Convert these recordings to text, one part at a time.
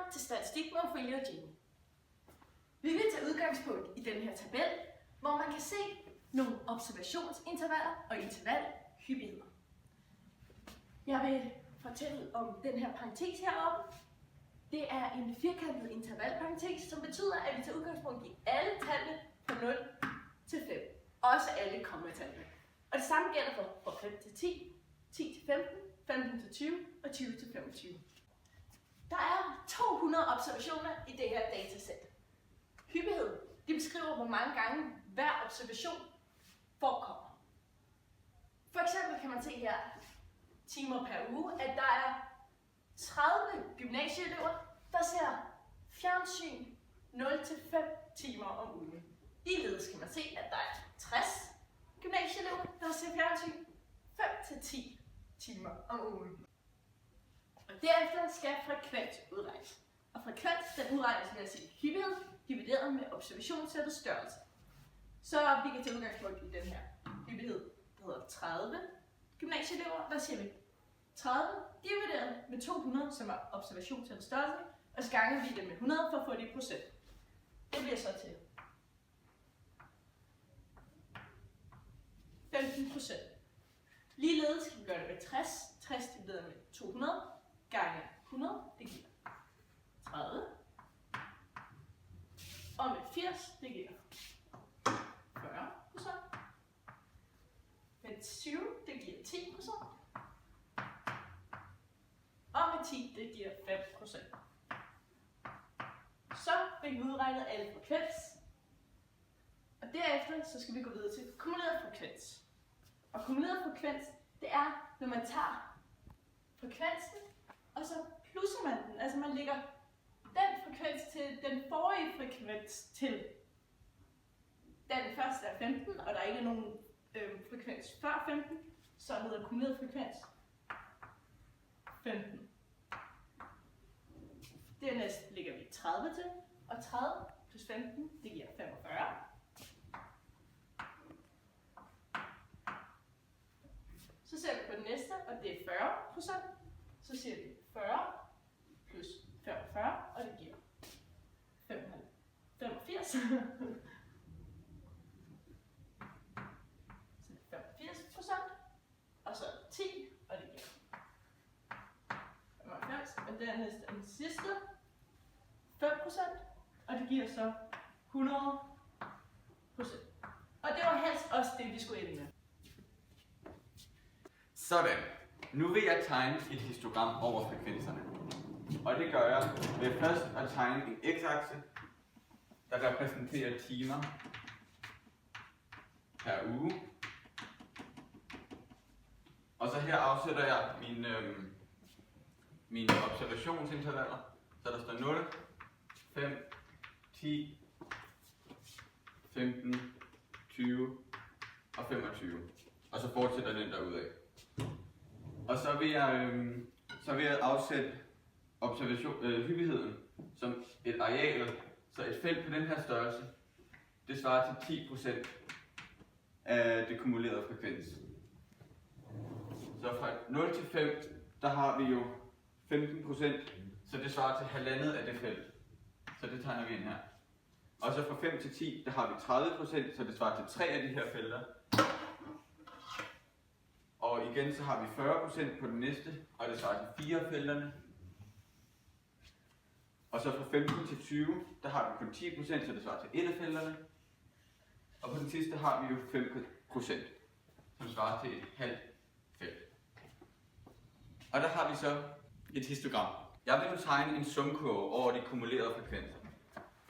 Velkommen til Statistik med Ophelia og Jenny. Vi vil tage udgangspunkt i den her tabel, hvor man kan se nogle observationsintervaller og intervalhyppigheder. Jeg vil fortælle om den her parentes heroppe. Det er en firkantet intervalparentes, som betyder, at vi tager udgangspunkt i alle tallene fra 0 til 5. Også alle kommatallene. Og det samme gælder fra 5 til 10, 10 til 15, 15 til 20 og 20 til 25. Der er 200 observationer i det her datasæt. Hyppighed, det beskriver, hvor mange gange hver observation forekommer. For eksempel kan man se her timer per uge, at der er 30 gymnasieelever, der ser fjernsyn 0-5 timer om ugen. Ligeledes kan man se, at der er 60 gymnasieelever, der ser fjernsyn 5-10 timer om ugen. Og derefter skal frekvens udregnes. Og frekvens den udregnes ved at se hyppighed divideret med observationssættets størrelse. Så vi kan tage udgangspunkt i den her hyppighed, der hedder 30 gymnasieelever. Der siger vi 30 divideret med 200, som er observationssættets størrelse, og så ganger vi det med 100 for at få det i procent. Det bliver så til 15%. Ligeledes kan vi gøre det med 60. 60 divideret med 200 gange 100, det giver 30. Og med 80, det giver 40%. Med 20, det giver 10%. Og med 10, det giver 5%. Så fik vi udregnet alle frekvens. Og derefter så skal vi gå videre til kumuleret frekvens. Og kumuleret frekvens, det er, når man tager frekvensen, og så plusser man den. Altså man lægger den frekvens til den forrige frekvens til. Den første er 15, og der er ikke nogen frekvens før 15, så hedder kumuleret frekvens 15. Dernæst lægger vi 30 til, og 30 plus 15, det giver 45. Så ser vi på den næste, og det er 40%. Så siger vi 40 plus 45, og det giver 85. Så det er 85%, og så 10, og det giver 95. Og dernæst er den sidste 5%, og det giver så 100%. Og det var helst også det, vi skulle ende med. Sådan. Nu vil jeg tegne et histogram over frekvenserne. Og det gør jeg ved først at tegne en x-akse, der repræsenterer timer per uge. Og så her afsætter jeg mine observationsintervaller. Så der står 0, 5, 10, 15, 20 og 25. Og så fortsætter den derudad. Og så vil jeg afsætte hyppigheden som et areal, så et felt på den her størrelse, det svarer til 10% af det kumulerede frekvens. Så fra 0 til 5, der har vi jo 15%, så det svarer til halvandet af det felt. Så det tegner vi ind her. Og så fra 5 til 10, der har vi 30%, så det svarer til 3 af de her felter. Og igen så har vi 40% på den næste, og det svarer til 4 af felterne. Og så fra 15 til 20, der har vi kun 10%, så det svarer til 1 af felterne. Og på den sidste har vi jo 5%, som svarer til et halvt felt. Og der har vi så et histogram. Jeg vil nu tegne en sumkurve over de kumulerede frekvenser.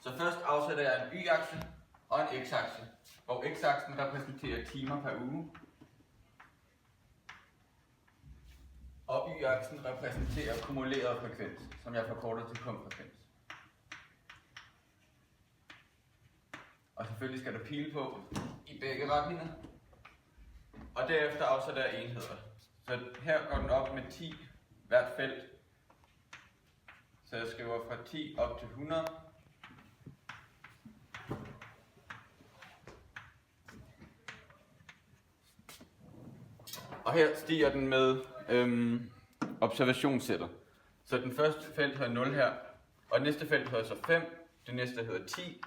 Så først afsætter jeg en y-akse og en x-akse, hvor x-aksen repræsenterer timer per uge, og y-aksen repræsenterer kumuleret frekvens, som jeg forkorter til kumfrekvens. Og selvfølgelig skal der pile på i begge retninger. Og derefter afsætter jeg enheder. Så her går den op med 10 hvert felt. Så jeg skriver fra 10 op til 100. Og her stiger den med observationssættet. Så den første felt har 0 her, Og det næste felt hedder så 5, det næste hedder 10,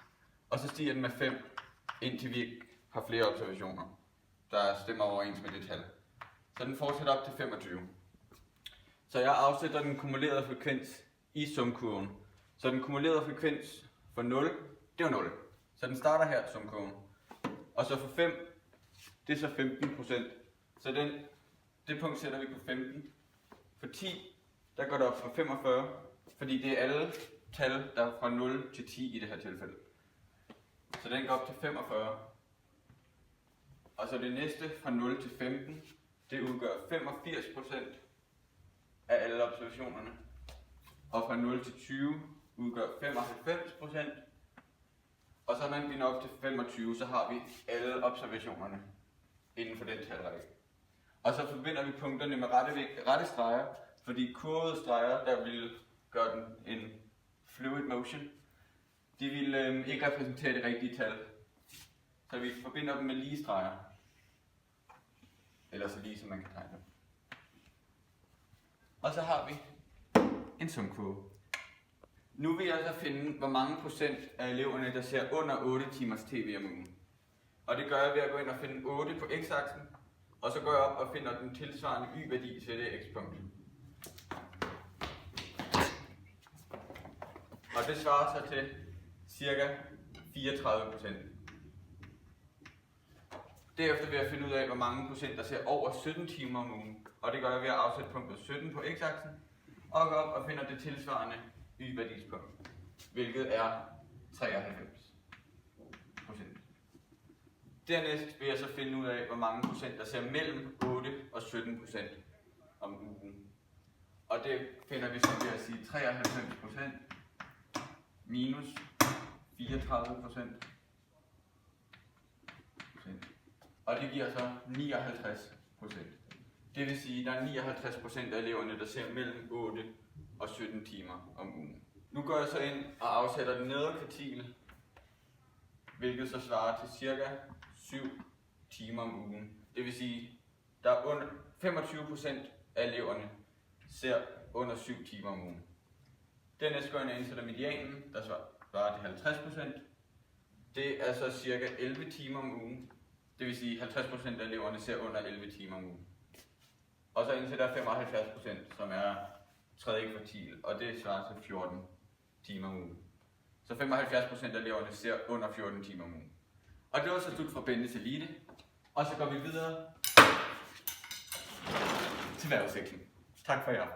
og så stiger den med 5, indtil vi har flere observationer, der stemmer overens med det tal. Så den fortsætter op til 25. Så jeg afsætter den kumulerede frekvens i sumkurven. Så den kumulerede frekvens for 0, det var 0. Så den starter her, sumkurven. Og så for 5, det er så 15%. Så det punkt sætter vi på 15. For 10, der går det op fra 45, fordi det er alle tal, der er fra 0 til 10 i det her tilfælde. Så den går op til 45. Og så det næste fra 0 til 15, det udgør 85% af alle observationerne. Og fra 0 til 20 udgør 95%. Og så når vi når op til 25, så har vi alle observationerne inden for den talrække. Og så forbinder vi punkterne med rette streger, fordi kurvede streger, der vil gøre den en fluid motion, de vil ikke repræsentere det rigtige tal. Så vi forbinder dem med lige streger. Eller så lige som man kan tegne dem. Og så har vi en sumkurve. Nu vil jeg så finde, hvor mange procent af eleverne, der ser under 8 timers tv om ugen. Og det gør jeg ved at gå ind og finde 8 på x-aksen, og så går jeg op og finder den tilsvarende y-værdi til det x-punkt. Og det svarer sig til ca. 34%. Derefter vil jeg finde ud af, hvor mange procent, der ser over 17 timer om ugen. Og det gør jeg ved at afsætte punktet 17 på x-aksen, og gå op og finder det tilsvarende y-værdispunkt, hvilket er 93%. Dernæst vil jeg så finde ud af, hvor mange procent, der ser mellem 8 og 17% om ugen. Og det finder vi så ved at sige 93% minus 34%. Og det giver så 59%. Det vil sige, at der er 59% af eleverne, der ser mellem 8 og 17 timer om ugen. Nu går jeg så ind og afsætter den nedre kvartil, hvilket så svarer til ca. 7 timer om ugen. Det vil sige, at der er under 25% af eleverne ser under 7 timer om ugen. Dernæst går jeg ind og indsætter medianen, der svarer til 50%. Det er så ca. 11 timer om ugen. Det vil sige, at 50% af eleverne ser under 11 timer om ugen. Og så indsætter jeg 75%, som er tredje kvartil, og det svarer til 14 timer om ugen. Så 75% af eleverne ser under 14 timer om ugen. Og det var så slut fra Bentes Elite. Og så går vi videre til vejrudsigten. Tak for jer.